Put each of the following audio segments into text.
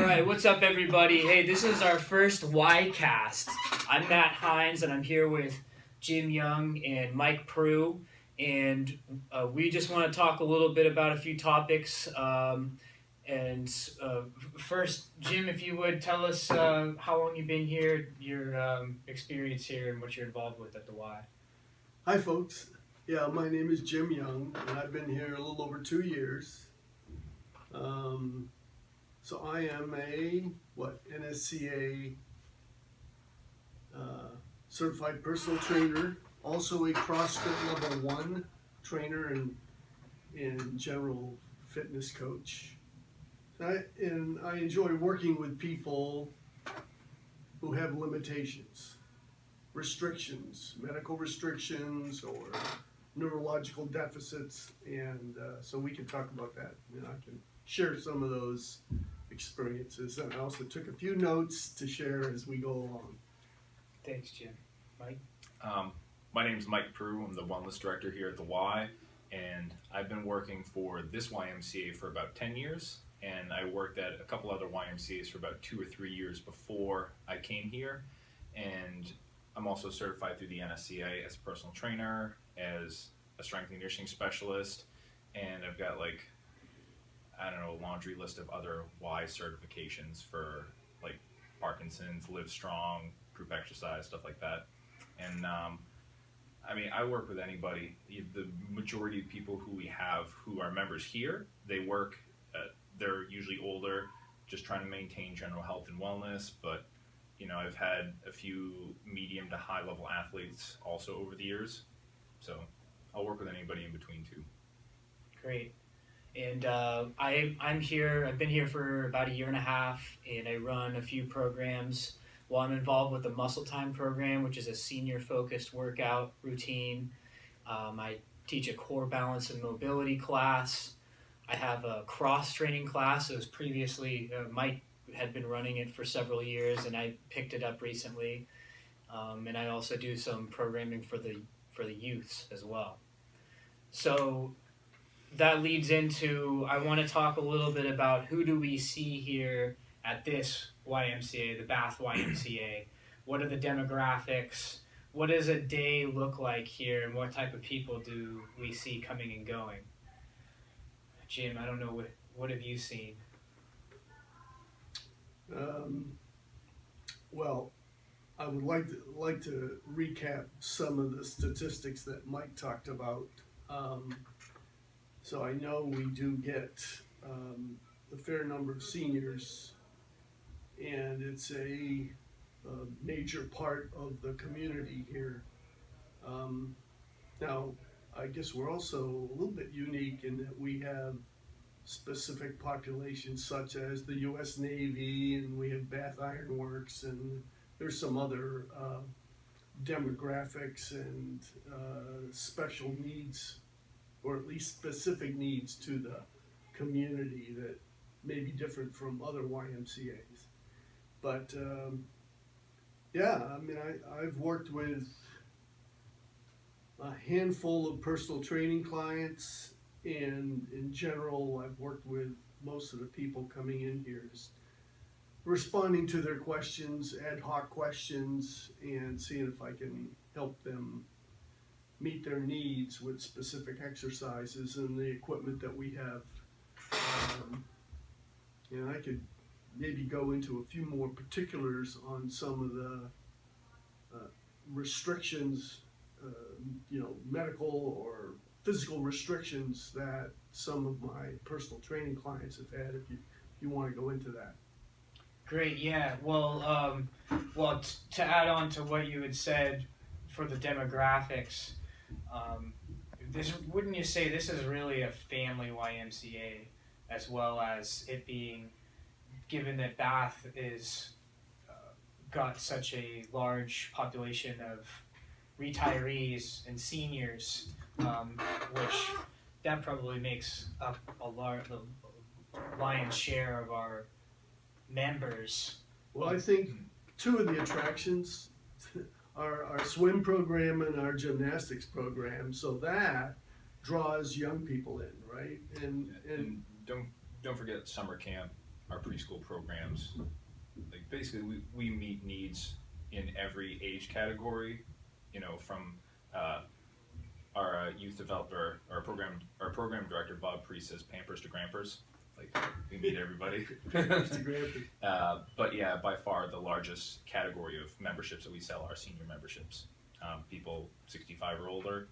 Alright, what's up everybody? Hey, this is our first Y-Cast. I'm Matt Hinds and I'm here with Jim Young and Mike Proulx, and we just want to talk a little bit about a few topics. First, Jim, if you would tell us how long you've been here, your experience here, and what you're involved with at the Y. Hi folks, yeah, my name is Jim Young and I've been here a little over 2 years. So I am a NSCA certified personal trainer, also a CrossFit level 1 trainer and general fitness coach. And I enjoy working with people who have limitations, restrictions, medical restrictions or neurological deficits, and so we can talk about that, and I can share some of those experiences, and I also took a few notes to share as we go along. Thanks, Jim. Mike? My name is Mike Proulx. I'm the wellness director here at the Y, and I've been working for this YMCA for about 10 years, and I worked at a couple other YMCAs for about 2 or 3 years before I came here, and I'm also certified through the NSCA as a personal trainer, as a strength and conditioning specialist, and I've got a laundry list of other Y certifications for like Parkinson's, Live Strong, group exercise, stuff like that. And I work with anybody. The majority of people who we have who are members here, they work, they're usually older, just trying to maintain general health and wellness, but I've had a few medium to high level athletes also over the years, so I'll work with anybody in between too. Great. And I'm here, I've been here for about 1.5 years, and I run a few programs. Well, I'm involved with the Muscle Time program, which is a senior-focused workout routine. I teach a core balance and mobility class. I have a cross-training class. It was previously, Mike had been running it for several years, and I picked it up recently. And I also do some programming for the youths as well. So that leads into, I want to talk a little bit about who do we see here at this YMCA, the Bath YMCA. What are the demographics? What does a day look like here, and what type of people do we see coming and going? Jim, I don't know, what have you seen? Well, I would like to recap some of the statistics that Mike talked about. So I know we do get a fair number of seniors, and it's a major part of the community here. Now, I guess we're also a little bit unique in that we have specific populations such as the U.S. Navy, and we have Bath Iron Works, and there's some other demographics and special needs, or at least specific needs to the community that may be different from other YMCAs. But I've worked with a handful of personal training clients, and in general I've worked with most of the people coming in here, just responding to their questions, ad hoc questions, and seeing if I can help them meet their needs with specific exercises and the equipment that we have. And I could maybe go into a few more particulars on some of the restrictions, medical or physical restrictions that some of my personal training clients have had, if you want to go into that. Great, yeah. Well, to add on to what you had said for the demographics, wouldn't you say this is really a family YMCA, as well as it being, given that Bath is got such a large population of retirees and seniors, which that probably makes up the lion's share of our members. Well, I think two of the attractions are our swim program and our gymnastics program, so that draws young people in, right? And don't forget summer camp. our preschool programs. Like basically, we meet needs in every age category. You know, from our youth developer, our program director Bob Priest says Pampers to Grampers. Like we meet everybody. But yeah, by far the largest category of memberships that we sell are senior memberships. People 65 or older,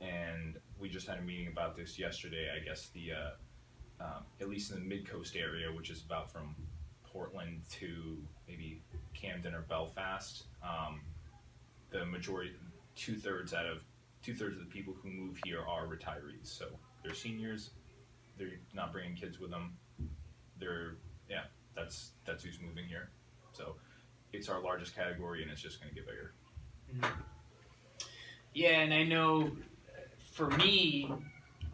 and we just had a meeting about this yesterday. I guess the at least in the mid-coast area, which is about from Portland to maybe Camden or Belfast, the majority, two-thirds of the people who move here are retirees. So they're seniors, they're not bringing kids with them. That's who's moving here. So it's our largest category, and it's just going to get bigger. Mm-hmm. Yeah, and I know for me,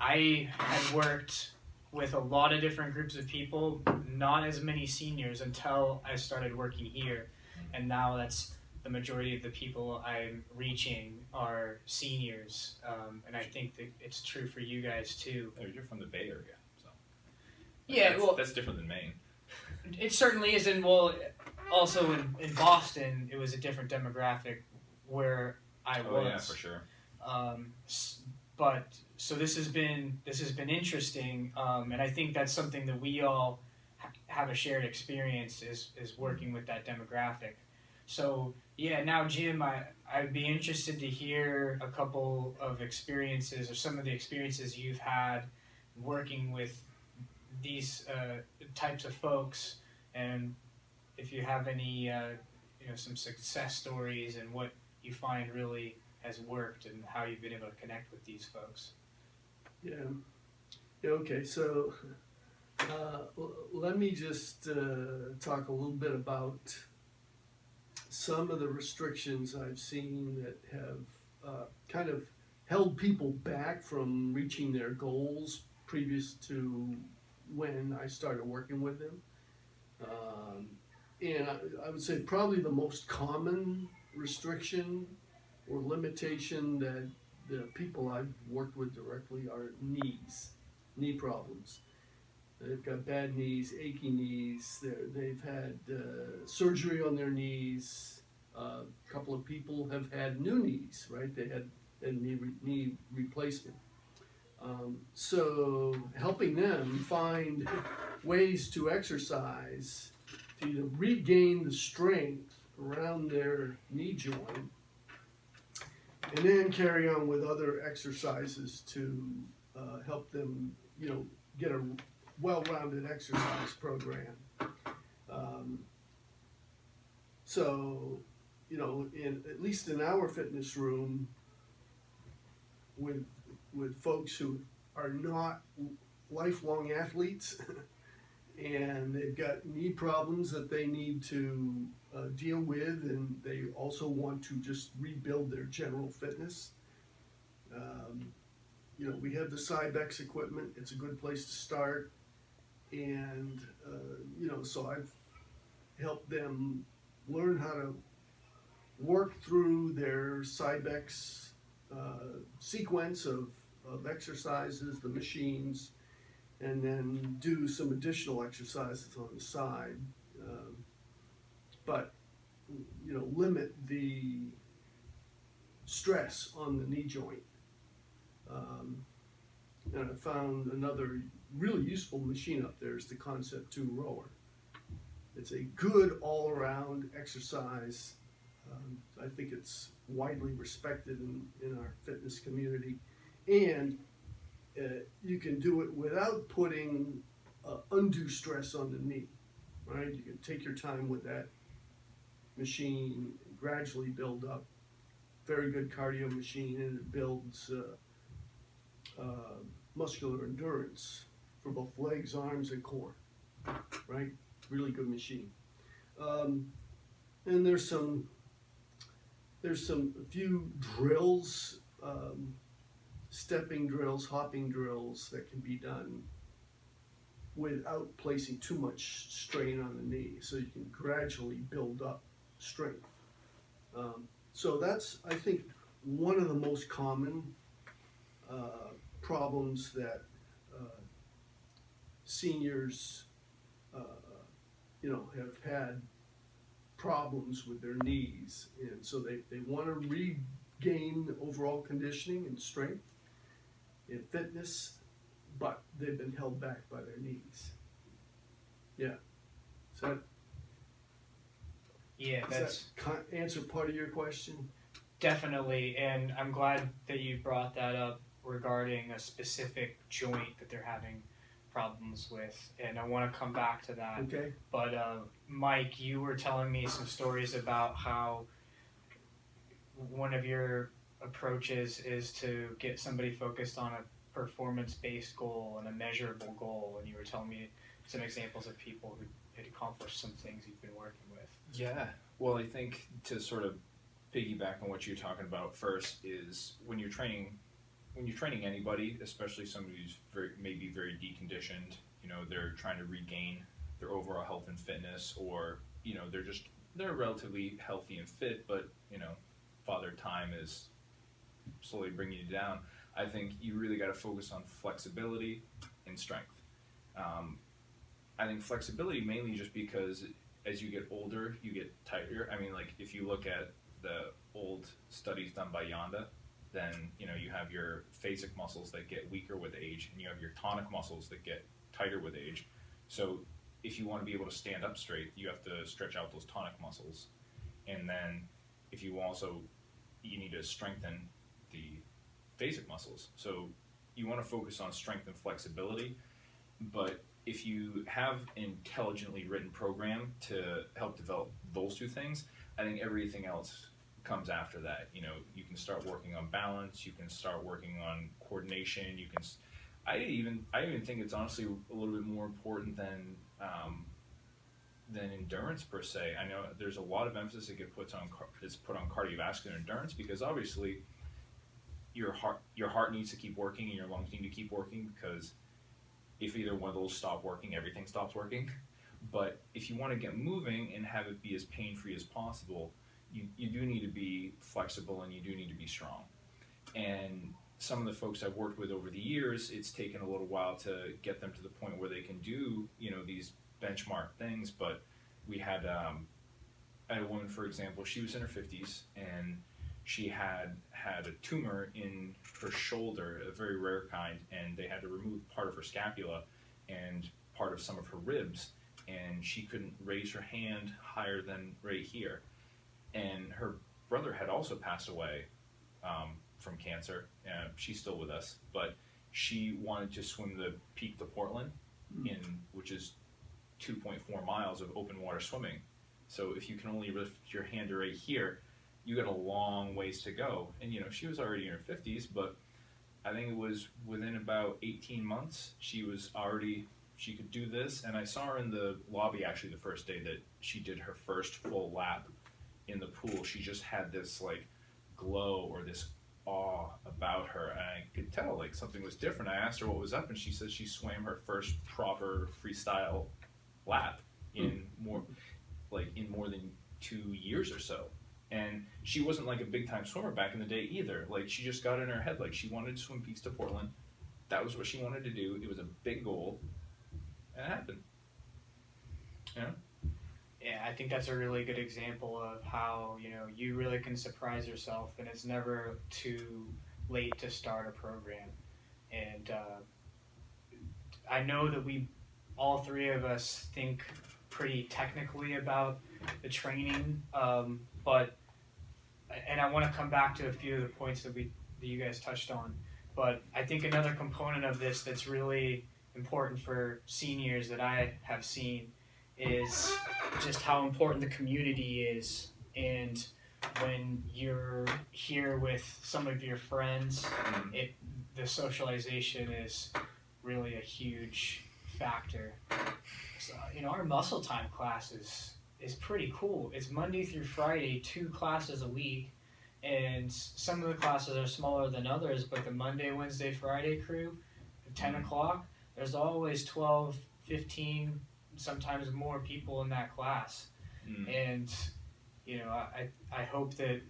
I had worked with a lot of different groups of people, not as many seniors until I started working here. And now that's the majority of the people I'm reaching are seniors. And I think that it's true for you guys too. Oh, you're from the Bay Area, so yeah, that's different than Maine. It certainly is, and well, also in Boston, it was a different demographic where I was. Oh yeah, for sure. But so this has been interesting, and I think that's something that we all have a shared experience is working with that demographic. So yeah, now Jim, I'd be interested to hear a couple of experiences or some of the experiences you've had working with these types of folks, and if you have any some success stories and what you find really has worked and how you've been able to connect with these folks. Yeah. Okay. So let me just talk a little bit about some of the restrictions I've seen that have kind of held people back from reaching their goals previous to when I started working with them. And I would say probably the most common restriction or limitation that the people I've worked with directly are knee problems. They've got bad knees, achy knees. They've had surgery on their knees. A couple of people have had new knees, right? They had a knee replacement. So helping them find ways to exercise to either regain the strength around their knee joint and then carry on with other exercises to help them, get a well-rounded exercise program. So, at least in our fitness room, with folks who are not lifelong athletes and they've got knee problems that they need to deal with, and they also want to just rebuild their general fitness. We have the Cybex equipment. It's a good place to start. And, so I've helped them learn how to work through their Cybex sequence of exercises, the machines, and then do some additional exercises on the side. But, limit the stress on the knee joint. And I found another really useful machine up there is the Concept 2 rower. It's a good all-around exercise. I think it's widely respected in our fitness community. And you can do it without putting undue stress on the knee, right? You can take your time with that machine, gradually build up. Very good cardio machine, and it builds muscular endurance for both legs, arms, and core, right? Really good machine. And there's a few drills, stepping drills, hopping drills that can be done without placing too much strain on the knee, so you can gradually build up strength. So that's, I think, one of the most common problems that seniors have had problems with their knees, and so they want to regain overall conditioning and strength and fitness, but they've been held back by their knees. Yeah. So Yeah, does that answer part of your question? definitely, and I'm glad that you brought that up regarding a specific joint that they're having problems with, and I want to come back to that. Okay. But Mike, you were telling me some stories about how one of your approaches is to get somebody focused on a performance-based goal and a measurable goal, and you were telling me some examples of people who had accomplished some things you've been working with. Yeah. Well, I think to sort of piggyback on what you're talking about first is when you're training anybody, especially somebody who's maybe very deconditioned, they're trying to regain their overall health and fitness, or they're relatively healthy and fit, but father time is slowly bringing you down. I think you really got to focus on flexibility and strength. I think flexibility mainly just because as you get older, you get tighter. I mean, like if you look at the old studies done by Yanda, then you have your phasic muscles that get weaker with age, and you have your tonic muscles that get tighter with age. So if you want to be able to stand up straight, you have to stretch out those tonic muscles, and then if you need to strengthen the phasic muscles. So you want to focus on strength and flexibility, but if you have an intelligently written program to help develop those two things, I think everything else comes after that. You can start working on balance, you can start working on coordination, I even think it's honestly a little bit more important than endurance per se. I know there's a lot of emphasis that is put on cardiovascular endurance, because obviously your heart needs to keep working and your lungs need to keep working, because if either one of those stop working, everything stops working. But if you want to get moving and have it be as pain-free as possible, you do need to be flexible and you do need to be strong. And some of the folks I've worked with over the years, it's taken a little while to get them to the point where they can do these benchmark things. But we had a woman, for example, she was in her 50s, and she had a tumor in her shoulder, a very rare kind, and they had to remove part of her scapula and part of some of her ribs, and she couldn't raise her hand higher than right here. And her brother had also passed away from cancer. She's still with us, but she wanted to swim the Peak to Portland, which is 2.4 miles of open water swimming. So if you can only lift your hand to right here, you got a long ways to go. And she was already in her 50s, but I think it was within about 18 months she could do this. And I saw her in the lobby actually the first day that she did her first full lap in the pool. She just had this like glow or this awe about her, and I could tell like something was different. I asked her what was up, and she said she swam her first proper freestyle lap in more than 2 years or so. And she wasn't like a big time swimmer back in the day either. Like she just got in her head like she wanted to swim Peaks to Portland. That was what she wanted to do. It was a big goal, and it happened. Yeah, I think that's a really good example of how you really can surprise yourself, and it's never too late to start a program. And I know that all three of us think pretty technically about the training, but I want to come back to a few of the points that you guys touched on. But I think another component of this that's really important for seniors that I have seen is just how important the community is. And when you're here with some of your friends, the socialization is really a huge factor. So, our muscle time class is pretty cool. It's Monday through Friday, 2 classes a week, and some of the classes are smaller than others, but the Monday, Wednesday, Friday crew, at 10 o'clock, there's always 12, 15, sometimes more people in that class. And I hope that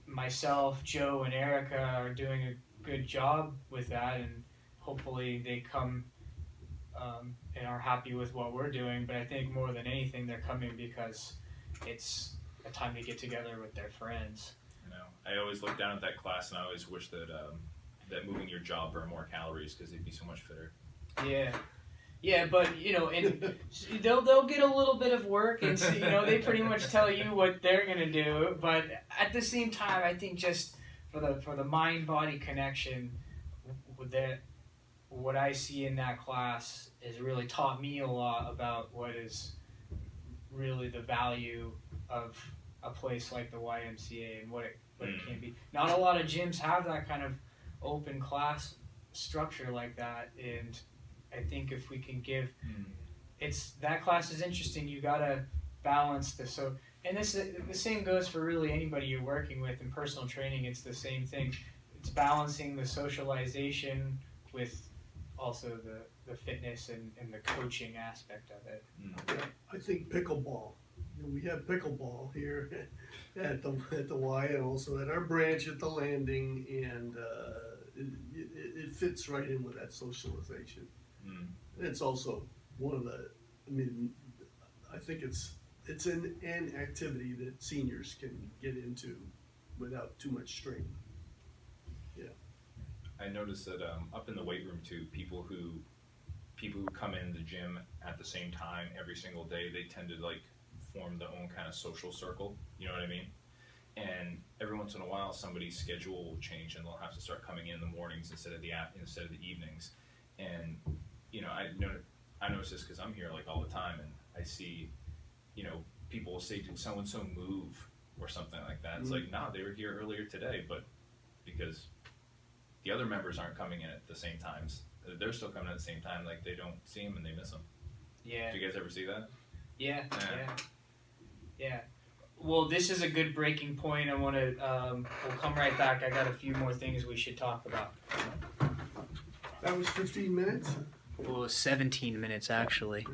myself, Joe, and Erica are doing a good job with that, and hopefully they come and are happy with what we're doing. But I think more than anything, they're coming because it's a time to get together with their friends. You know, I always look down at that class, and I always wish that that moving your job burned more calories because they'd be so much fitter. Yeah, but and they'll get a little bit of work, and they pretty much tell you what they're gonna do. But at the same time, I think just for the mind body connection, with that, what I see in that class has really taught me a lot about what is really the value of a place like the YMCA and what it can be. Not a lot of gyms have that kind of open class structure like that, and I think if we can give, that class is interesting. You gotta balance and the same goes for really anybody you're working with in personal training. It's the same thing. It's balancing the socialization with also the fitness and the coaching aspect of it. I think pickleball. We have pickleball here at the Y, and also at our branch at the Landing, and it fits right in with that socialization. It's also one of the. I mean, I think it's an activity that seniors can get into without too much strain. Yeah. I noticed that up in the weight room too, people who come in the gym at the same time every single day, they tend to like form their own kind of social circle. You know what I mean? And every once in a while, somebody's schedule will change, and they'll have to start coming in the mornings instead of the evenings. And I notice this because I'm here like all the time, and I see, people will say, "Did so and so move?" or something like that. It's like, nah, they were here earlier today, but because the other members aren't coming in at the same times, they're still coming at the same time. Like they don't see them and they miss them. Yeah. Do you guys ever see that? Yeah. Well, this is a good breaking point. I want to. We'll come right back. I got a few more things we should talk about. That was 15 minutes. Well, 17 minutes actually.